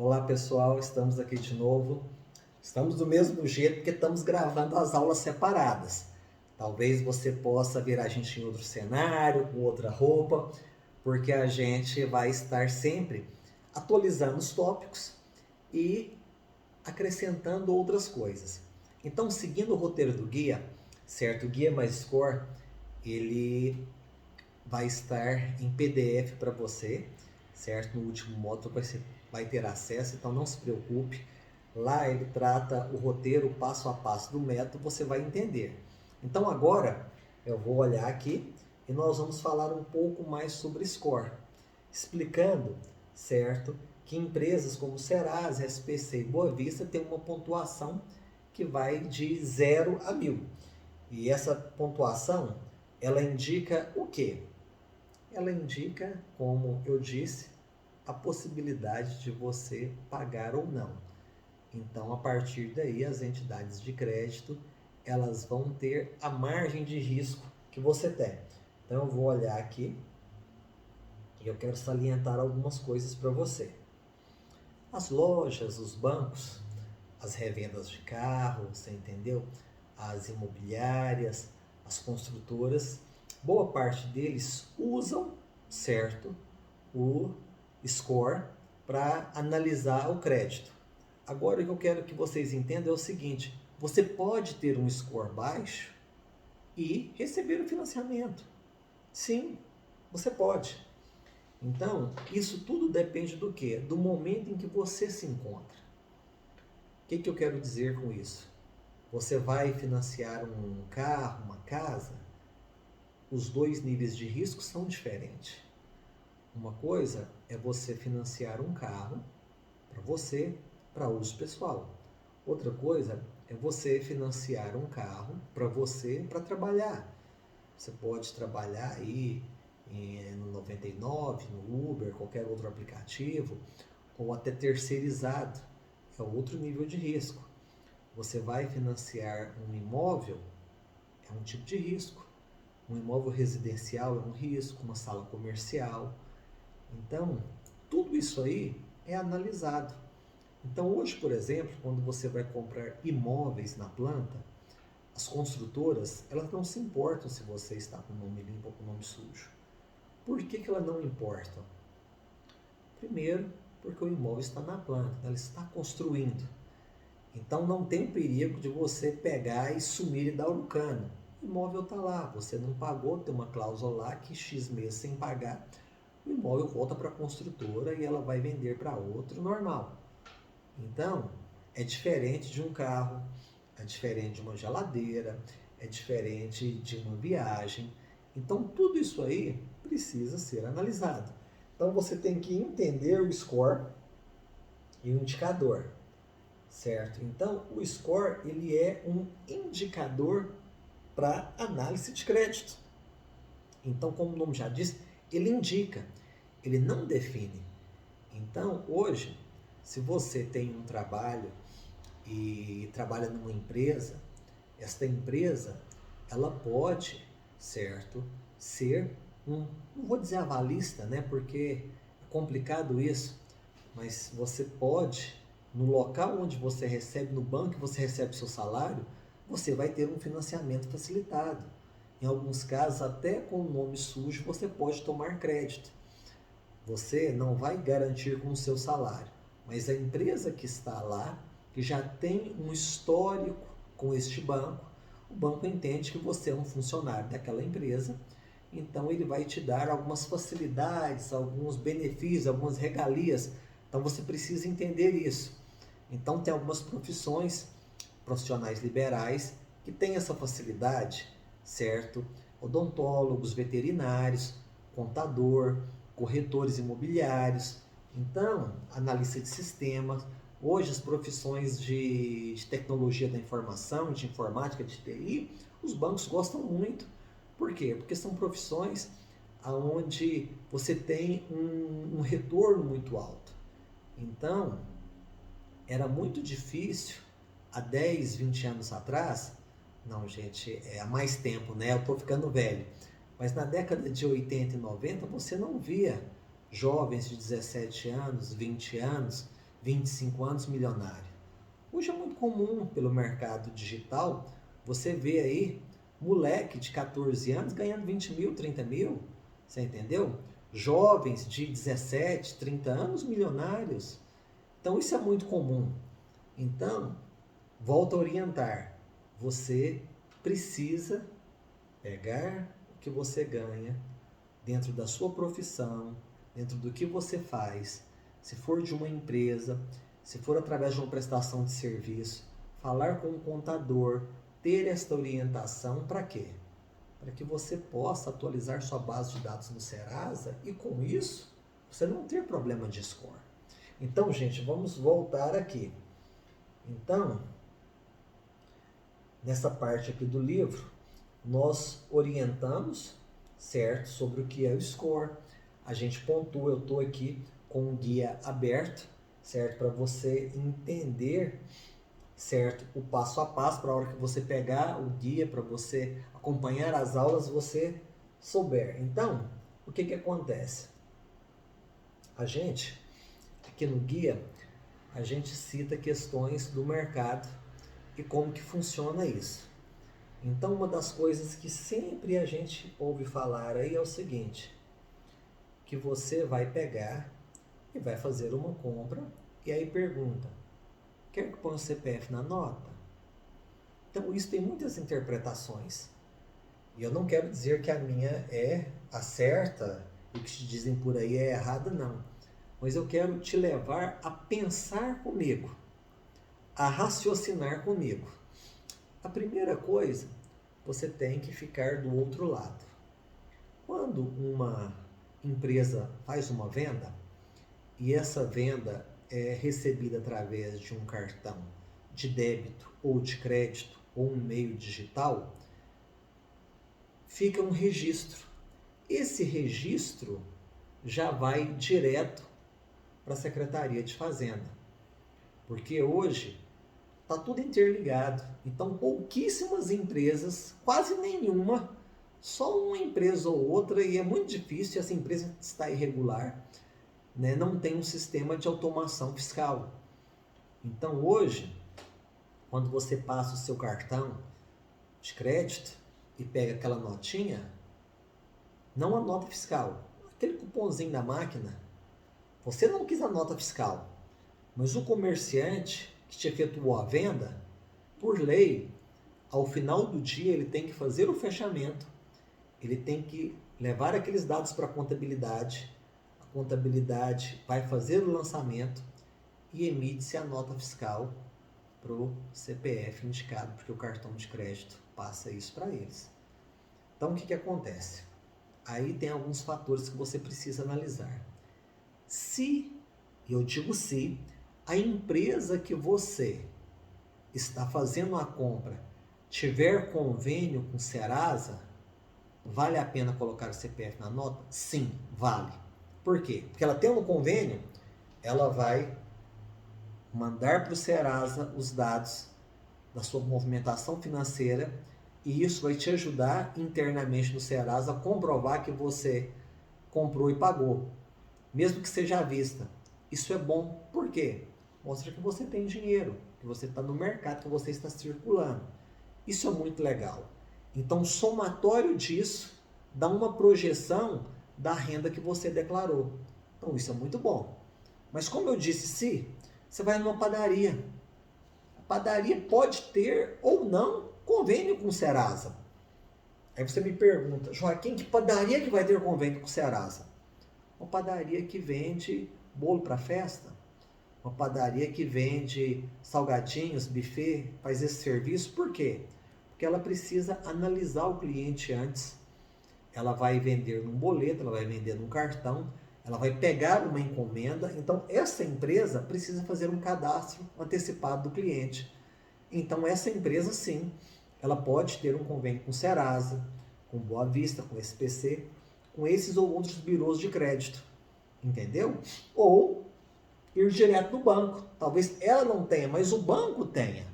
Olá pessoal, estamos aqui de novo. Estamos do mesmo jeito porque estamos gravando as aulas separadas. Talvez você possa ver a gente em outro cenário, com outra roupa, porque a gente vai estar sempre atualizando os tópicos e acrescentando outras coisas. Então, seguindo o roteiro do guia, certo? O Guia Mais Score, ele vai estar em PDF para você, certo? No último módulo você vai ter acesso, então não se preocupe. Lá ele trata o roteiro passo a passo do método, você vai entender. Então agora eu vou olhar aqui e nós vamos falar um pouco mais sobre score, explicando, certo, que empresas como Serasa, SPC e Boa Vista têm uma pontuação que vai de 0 a 1000. E essa pontuação, ela indica o quê? Ela indica, como eu disse, a possibilidade de você pagar ou não. Então, a partir daí, as entidades de crédito, elas vão ter a margem de risco que você tem. Então, eu vou olhar aqui e eu quero salientar algumas coisas para você. As lojas, os bancos, as revendas de carro, você entendeu? As imobiliárias, as construtoras, boa parte deles usam, certo, o score para analisar o crédito. Agora o que eu quero que vocês entendam é o seguinte: você pode ter um score baixo e receber o financiamento. Sim, você pode. Então, isso tudo depende do quê? Do momento em que você se encontra. O que eu quero dizer com isso? Você vai financiar um carro, uma casa, os dois níveis de risco são diferentes. Uma coisa é você financiar um carro para você, para uso pessoal. Outra coisa é você financiar um carro para você, para trabalhar. Você pode trabalhar aí no 99, no Uber, qualquer outro aplicativo, ou até terceirizado. É outro nível de risco. Você vai financiar um imóvel, é um tipo de risco. Um imóvel residencial é um risco, uma sala comercial. Então, tudo isso aí é analisado. Então, hoje, por exemplo, quando você vai comprar imóveis na planta, as construtoras, elas não se importam se você está com o nome limpo ou com o nome sujo. Por que elas não importam? Primeiro, porque o imóvel está na planta, ela está construindo. Então, não tem o perigo de você pegar e sumir e dar o cano. O imóvel está lá, você não pagou, tem uma cláusula lá que X meses sem pagar, o imóvel volta para a construtora e ela vai vender para outro normal. Então, é diferente de um carro, é diferente de uma geladeira, é diferente de uma viagem. Então, tudo isso aí precisa ser analisado. Então, você tem que entender o score e o indicador, certo? Então, o score ele é um indicador para análise de crédito. Então, como o nome já diz, ele indica, ele não define. Então, hoje, se você tem um trabalho e trabalha numa empresa, esta empresa, ela pode, certo, ser não vou dizer avalista, né, porque é complicado isso, mas você pode, no local onde você recebe, no banco que você recebe seu salário, você vai ter um financiamento facilitado. Em alguns casos, até com o nome sujo, você pode tomar crédito. Você não vai garantir com o seu salário, mas a empresa que está lá, que já tem um histórico com este banco, o banco entende que você é um funcionário daquela empresa, então ele vai te dar algumas facilidades, alguns benefícios, algumas regalias. Então você precisa entender isso. Então tem algumas profissões, profissionais liberais, que têm essa facilidade, certo? Odontólogos, veterinários, contador, corretores imobiliários, então, analista de sistemas. Hoje, as profissões de tecnologia da informação, de informática, de TI, os bancos gostam muito. Por quê? Porque são profissões onde você tem um retorno muito alto. Então, era muito difícil, há 10, 20 anos atrás, não, gente, há mais tempo, né? Eu estou ficando velho. Mas na década de 80 e 90 você não via jovens de 17 anos, 20 anos 25 anos, milionário. Hoje é muito comum pelo mercado digital, você vê aí moleque de 14 anos ganhando 20 mil, 30 mil, você entendeu? Jovens de 17, 30 anos milionários. Então isso é muito comum. Então, volto a orientar. Você precisa pegar o que você ganha dentro da sua profissão, dentro do que você faz, se for de uma empresa, se for através de uma prestação de serviço, falar com um contador, ter esta orientação para quê? Para que você possa atualizar sua base de dados no Serasa e com isso você não ter problema de score. Então, gente, vamos voltar aqui. Então, nessa parte aqui do livro, nós orientamos, certo, sobre o que é o score. A gente pontua, eu estou aqui com um guia aberto, certo, para você entender, certo, o passo a passo, para a hora que você pegar o guia, para você acompanhar as aulas, você souber. Então, o que acontece? A gente, aqui no guia, a gente cita questões do mercado e como que funciona isso. Então, uma das coisas que sempre a gente ouve falar aí é o seguinte, que você vai pegar e vai fazer uma compra e aí pergunta, quer que ponha o CPF na nota? Então, isso tem muitas interpretações. E eu não quero dizer que a minha é a certa e o que te dizem por aí é errada, não. Mas eu quero te levar a pensar comigo, a raciocinar comigo. A primeira coisa, você tem que ficar do outro lado. Quando uma empresa faz uma venda e essa venda é recebida através de um cartão de débito ou de crédito ou um meio digital, fica um registro. Esse registro já vai direto para a Secretaria de Fazenda, porque hoje está tudo interligado. Então, pouquíssimas empresas, quase nenhuma, só uma empresa ou outra, e é muito difícil, essa empresa está irregular, né, não tem um sistema de automação fiscal. Então, hoje, quando você passa o seu cartão de crédito e pega aquela notinha, não a nota fiscal, aquele cupomzinho da máquina, você não quis a nota fiscal, mas o comerciante que te efetuou a venda, por lei, ao final do dia ele tem que fazer o fechamento, ele tem que levar aqueles dados para a contabilidade vai fazer o lançamento e emite-se a nota fiscal para o CPF indicado, porque o cartão de crédito passa isso para eles. Então, o que acontece? Aí tem alguns fatores que você precisa analisar. Se, eu digo se, a empresa que você está fazendo a compra tiver convênio com Serasa, vale a pena colocar o CPF na nota? Sim, vale. Por quê? Porque ela tem um convênio, ela vai mandar para o Serasa os dados da sua movimentação financeira e isso vai te ajudar internamente no Serasa a comprovar que você comprou e pagou, mesmo que seja à vista. Isso é bom, por quê? Mostra que você tem dinheiro, que você está no mercado, que você está circulando. Isso é muito legal. Então, somatório disso dá uma projeção da renda que você declarou. Então, isso é muito bom. Mas como eu disse, se você vai numa padaria, a padaria pode ter ou não convênio com o Serasa. Aí você me pergunta, Joaquim, que padaria que vai ter convênio com o Serasa? Uma padaria que vende bolo para festa, uma padaria que vende salgadinhos, buffet, faz esse serviço. Por quê? Porque ela precisa analisar o cliente antes. Ela vai vender num boleto, ela vai vender num cartão, ela vai pegar uma encomenda. Então, essa empresa precisa fazer um cadastro antecipado do cliente. Então, essa empresa, sim, ela pode ter um convênio com Serasa, com Boa Vista, com SPC, com esses ou outros birôs de crédito. Entendeu? Ou ir direto no banco. Talvez ela não tenha, mas o banco tenha.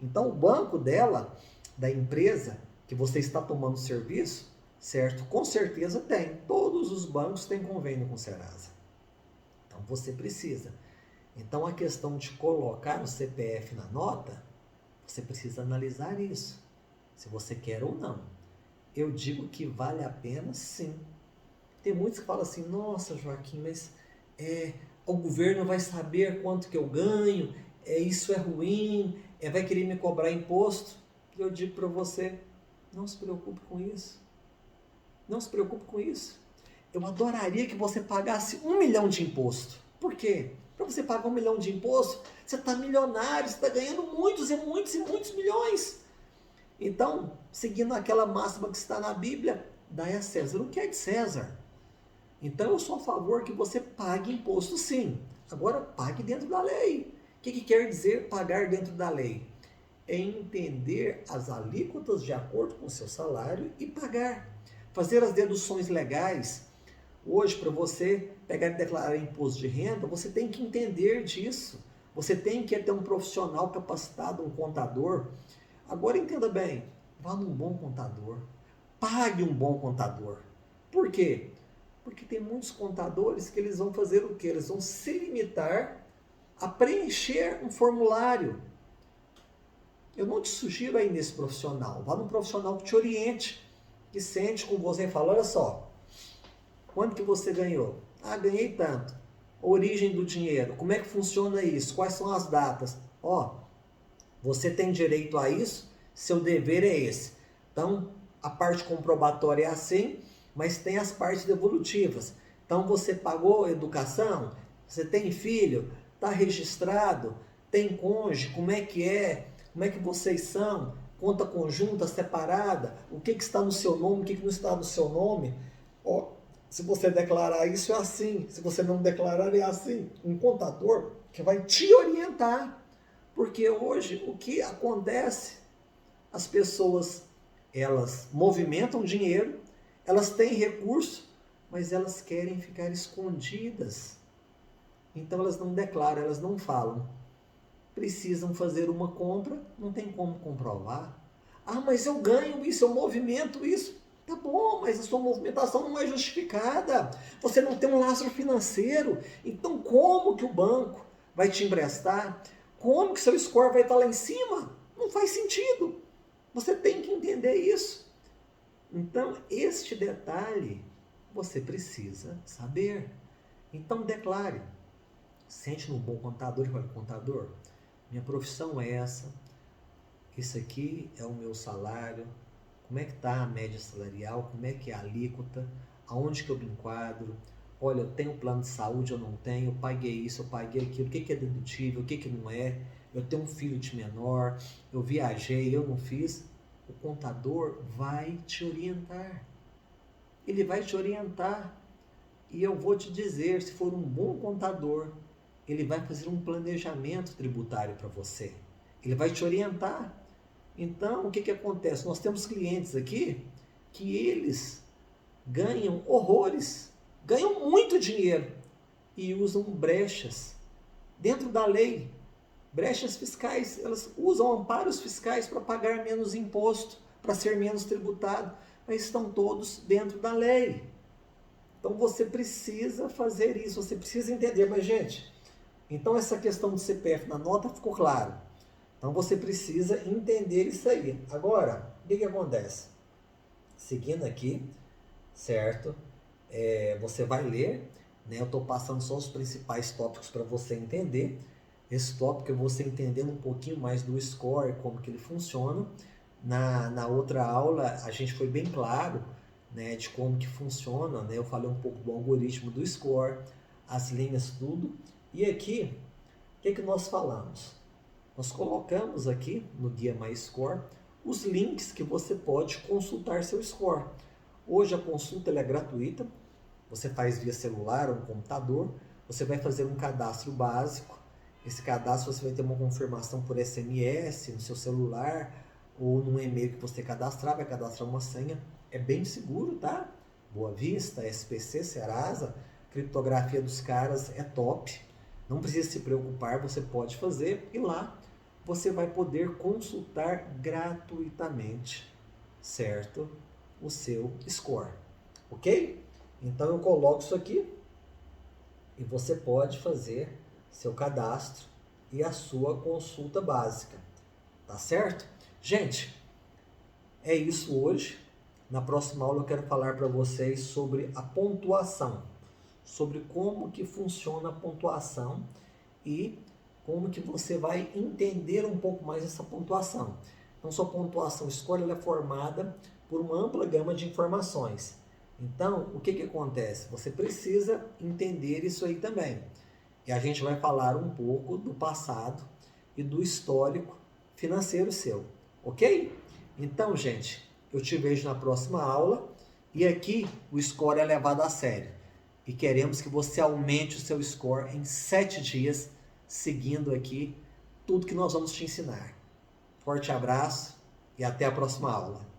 Então, o banco dela, da empresa que você está tomando serviço, certo? Com certeza tem. Todos os bancos têm convênio com Serasa. Então, você precisa. Então, a questão de colocar o CPF na nota, você precisa analisar isso, se você quer ou não. Eu digo que vale a pena, sim. Tem muitos que falam assim, nossa, Joaquim, mas o governo vai saber quanto que eu ganho, isso é ruim, vai querer me cobrar imposto. E eu digo para você, não se preocupe com isso. Não se preocupe com isso. Eu adoraria que você pagasse 1 milhão de imposto. Por quê? Para você pagar 1 milhão de imposto, você está milionário, você está ganhando muitos e muitos e muitos milhões. Então, seguindo aquela máxima que está na Bíblia, dai a César o que é de César. Então, eu sou a favor que você pague imposto, sim. Agora, pague dentro da lei. O que quer dizer pagar dentro da lei? É entender as alíquotas de acordo com o seu salário e pagar. Fazer as deduções legais. Hoje, para você pegar e declarar imposto de renda, você tem que entender disso. Você tem que ter um profissional capacitado, um contador. Agora, entenda bem, vá num bom contador. Pague um bom contador. Por quê? Porque tem muitos contadores que eles vão fazer o quê? Eles vão se limitar a preencher um formulário. Eu não te sugiro aí nesse profissional. Vá num profissional que te oriente, que sente com você e fala, olha só, quanto que você ganhou? Ah, ganhei tanto. Origem do dinheiro, como é que funciona isso? Quais são as datas? Ó, você tem direito a isso, seu dever é esse. Então, a parte comprobatória é assim, mas tem as partes devolutivas. Então, você pagou educação? Você tem filho? Está registrado? Tem cônjuge? Como é que é? Como é que vocês são? Conta conjunta, separada? O que está no seu nome? O que não está no seu nome? Ó, se você declarar isso, é assim. Se você não declarar, é assim. Um contador que vai te orientar. Porque hoje, o que acontece? As pessoas, elas movimentam dinheiro, elas têm recurso, mas elas querem ficar escondidas. Então elas não declaram, elas não falam. Precisam fazer uma compra, não tem como comprovar. Ah, mas eu ganho isso, eu movimento isso. Tá bom, mas a sua movimentação não é justificada. Você não tem um lastro financeiro. Então como que o banco vai te emprestar? Como que seu score vai estar lá em cima? Não faz sentido. Você tem que entender isso. Então, este detalhe você precisa saber. Então, declare. Sente num bom contador e fala, contador, minha profissão é essa, isso aqui é o meu salário, como é que está a média salarial, como é que é a alíquota, aonde que eu me enquadro, olha, eu tenho plano de saúde, eu não tenho, eu paguei isso, eu paguei aquilo, o que é dedutível, o que não é, eu tenho um filho de menor, eu viajei, eu não fiz. O contador vai te orientar. Ele vai te orientar. E eu vou te dizer, se for um bom contador, ele vai fazer um planejamento tributário para você. Ele vai te orientar. Então, o que acontece? Nós temos clientes aqui que eles ganham horrores, ganham muito dinheiro e usam brechas dentro da lei. Brechas fiscais, elas usam amparos fiscais para pagar menos imposto, para ser menos tributado, mas estão todos dentro da lei. Então você precisa fazer isso, você precisa entender. Mas, gente, então essa questão do CPF na nota ficou claro. Então você precisa entender isso aí. Agora, o que acontece? Seguindo aqui, certo? Você vai ler, né? Eu estou passando só os principais tópicos para você entender. Esse tópico é você entendendo um pouquinho mais do score, como que ele funciona. Na outra aula, a gente foi bem claro, né, de como que funciona, né? Eu falei um pouco do algoritmo do score, as linhas, tudo. E aqui, o que nós falamos? Nós colocamos aqui no Guia Mais Score os links que você pode consultar seu score. Hoje a consulta é gratuita, você faz via celular ou um computador, você vai fazer um cadastro básico. Esse cadastro você vai ter uma confirmação por SMS no seu celular ou num e-mail que você cadastrar, vai cadastrar uma senha. É bem seguro, tá? Boa Vista, SPC, Serasa, criptografia dos caras é top. Não precisa se preocupar, você pode fazer e lá você vai poder consultar gratuitamente, certo? O seu score, ok? Então eu coloco isso aqui e você pode fazer, seu cadastro e a sua consulta básica. Tá certo? Gente, é isso hoje. Na próxima aula eu quero falar para vocês sobre a pontuação, sobre como que funciona a pontuação e como que você vai entender um pouco mais essa pontuação. Então, sua pontuação escola ela é formada por uma ampla gama de informações. Então, o que que acontece? Você precisa entender isso aí também. E a gente vai falar um pouco do passado e do histórico financeiro seu, ok? Então, gente, eu te vejo na próxima aula e aqui o score é levado a sério. E queremos que você aumente o seu score em 7 dias, seguindo aqui tudo que nós vamos te ensinar. Forte abraço e até a próxima aula.